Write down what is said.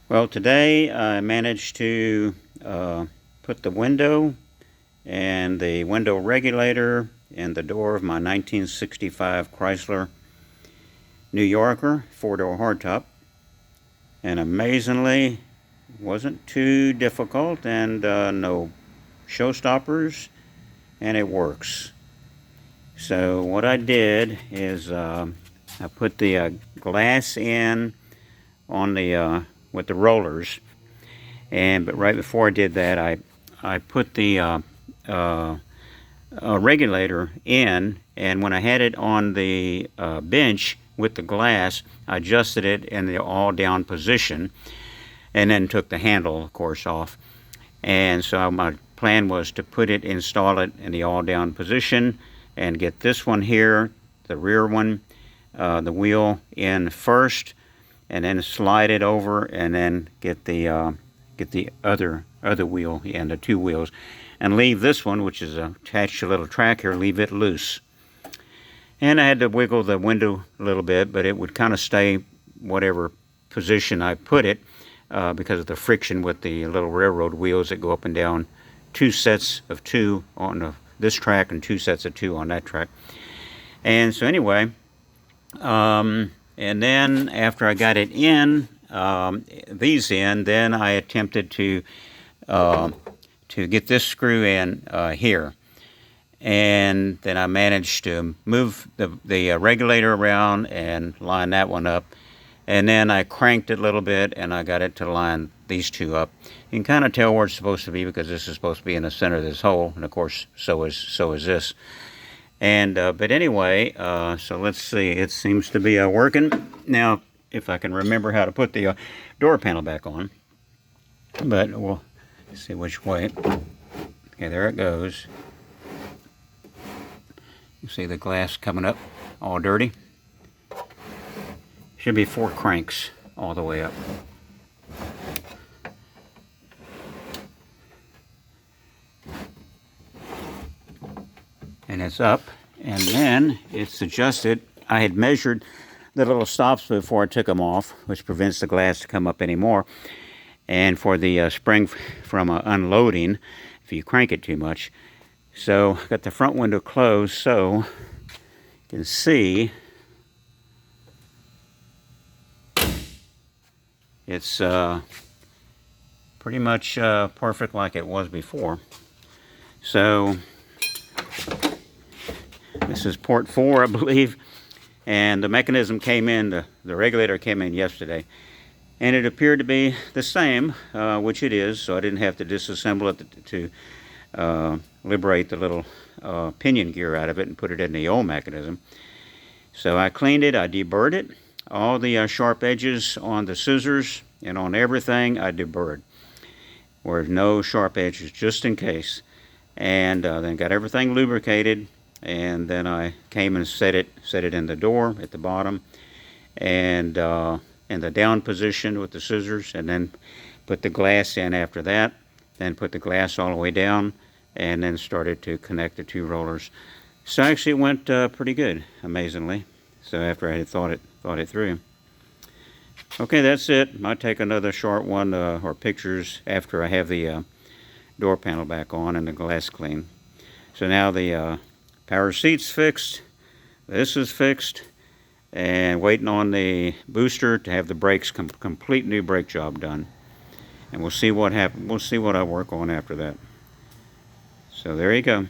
Well, today I managed to put the window and the window regulator in the door of my 1965 Chrysler New Yorker 4-door hardtop, and amazingly wasn't too difficult, and no showstoppers, and it works. So what I did is I put the glass in on the with the rollers, but right before I did that, I put the regulator in, and when I had it on the bench with the glass, I adjusted it in the all down position, and then took the handle, of course, off. And so my plan was to install it in the all down position, and get this one here, the rear one, the wheel in first, and then slide it over, and then get the other wheel and the two wheels, and leave this one, which is attached to a little track here, leave it loose. And I had to wiggle the window a little bit, but it would kind of stay whatever position I put it, because of the friction with the little railroad wheels that go up and down, two sets of two on this track and two sets of two on that track. And so anyway, and then after I got it in, these in, then I attempted to get this screw in here. And then I managed to move the regulator around and line that one up. And then I cranked it a little bit, and I got it to line these two up. You can kind of tell where it's supposed to be, because this is supposed to be in the center of this hole, and of course so is this. And but anyway, so let's see. It seems to be working now. If I can remember how to put the door panel back on, but we'll see which way. Okay, there it goes. You see the glass coming up, all dirty. Should be 4 cranks all the way up. And it's up, and then it's adjusted. I had measured the little stops before I took them off, which prevents the glass to come up anymore. And for the spring from unloading, if you crank it too much. So got the front window closed, so you can see it's pretty much perfect like it was before. So this is port 4, I believe, and the mechanism came in, the regulator came in yesterday, and it appeared to be the same, which it is, so I didn't have to disassemble it to liberate the little pinion gear out of it and put it in the old mechanism. So I cleaned it, I deburred it. All the sharp edges on the scissors and on everything I deburred, where there's no sharp edges, just in case. And then got everything lubricated, and then I came and set it in the door at the bottom, and in the down position with the scissors, and then put the glass in after that. Then put the glass all the way down, and then started to connect the two rollers. So actually it went pretty good, amazingly. So after I had thought it through. Okay, that's it. Might take another short one or pictures after I have the door panel back on and the glass clean. So now the power seat's fixed, this is fixed, and waiting on the booster to have the brakes, complete new brake job done. And we'll see what happens. We'll see what I work on after that. So there you go.